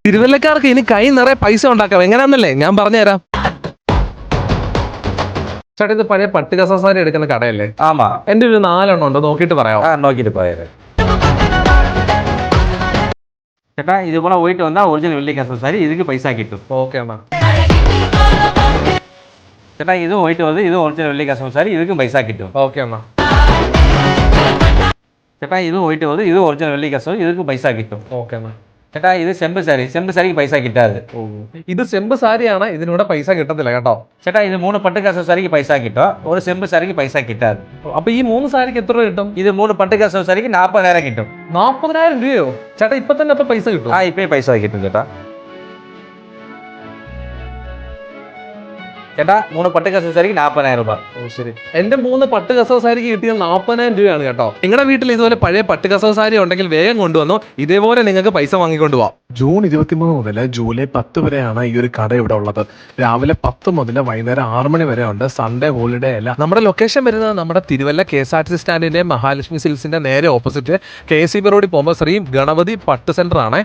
തിരുവല്ലക്കാർക്ക് ഇനി കൈ നിറയെ പൈസ ഉണ്ടാക്കാം. എങ്ങനെയാന്നല്ലേ ഞാൻ പറഞ്ഞുതരാം. ചേട്ടാ ഇത് പഴയ പട്ട് കസസാരി എടുക്കുന്ന കടയല്ലേ? ஆமா. എന്റെ ഒരു 4 എണ്ണം ഉണ്ട്, നോക്കിയിട്ട് പറയാം. நோக்கிட்டு போயிரு. ചേട്ടാ ഇതുപോലെ പോയിട്ട് വന്നാൽ ഒറിജിനൽ വെള്ളി കസവ് സാരി ഇതിക്ക് പൈസ കിട്ടും. ഓക്കെ അണ്ണാ. ചേട്ടാ ഇത് പോയിട്ട് വന്ന് ഇത് ഒറിജിനൽ വെള്ളി കസവ് സാരി ഇതിക്കും പൈസ കിട്ടും. ഓക്കെ അണ്ണാ. ചേട്ടാ ഇത് പോയിട്ട് വന്ന് ഇത് ഒറിജിനൽ വെള്ളി കസവ് ഇതിക്കും പൈസ കിട്ടും. ഓക്കെ അണ്ണാ. ചേട്ടാ ഇത് ചെമ്പ് സാരി, ചെമ്പ് സാരിക്ക് പൈസ കിട്ടാതെ. ഇത് ചെമ്പ് സാരിയാണ്, ഇതിനൂടെ പൈസ കിട്ടത്തില്ല കേട്ടോ. ചേട്ടാ ഇത് 3 പട്ട് കസവ് സാരിക്ക് പൈസ കിട്ടും, ഒരു ചെമ്പ് സാരിക്ക് പൈസ കിട്ടാതെ. അപ്പൊ ഈ 3 സാരിക്ക് എത്ര രൂപ കിട്ടും? ഇത് 3 പട്ട് കസവ് സാരിക്ക് 40,000 കിട്ടും. 40,000 രൂപയോ? ചേട്ടാ ഇപ്പൊ തന്നെ അപ്പൊ പൈസ കിട്ടും? ഇപ്പേ പൈസ കിട്ടും ചേട്ടാ. ചേട്ടാ 3 പട്ട് കസവ് സാരിക്ക് 40,000 രൂപ. ശരി. എന്റെ 3 പട്ട് കസവ് സാരിക്ക് കിട്ടിയത് 40,000 രൂപയാണ് കേട്ടോ. നിങ്ങളുടെ വീട്ടിൽ ഇതുപോലെ പഴയ പട്ട് കസവ് സാരി ഉണ്ടെങ്കിൽ വേഗം കൊണ്ടുവന്നോ, ഇതേപോലെ നിങ്ങൾക്ക് പൈസ വാങ്ങിക്കൊണ്ട് പോവാം. ജൂൺ 23 മുതൽ ജൂലൈ 10 വരെയാണ് ഈ ഒരു കട ഇവിടെ ഉള്ളത്. രാവിലെ 10 മുതൽ വൈകുന്നേരം 6 മണി വരെ ഉണ്ട്. സൺഡേ ഹോളിഡേ അല്ല. നമ്മുടെ ലൊക്കേഷൻ വരുന്നത് നമ്മുടെ തിരുവല്ല KSRTC സ്റ്റാൻഡിന്റെ മഹാലക്ഷ്മി സിൽസിന്റെ നേരെ ഓപ്പോസിറ്റ് KCB റോഡിൽ പോകുമ്പോൾ ശ്രീ ഗണപതി പട്ട് സെന്റർ ആണ്.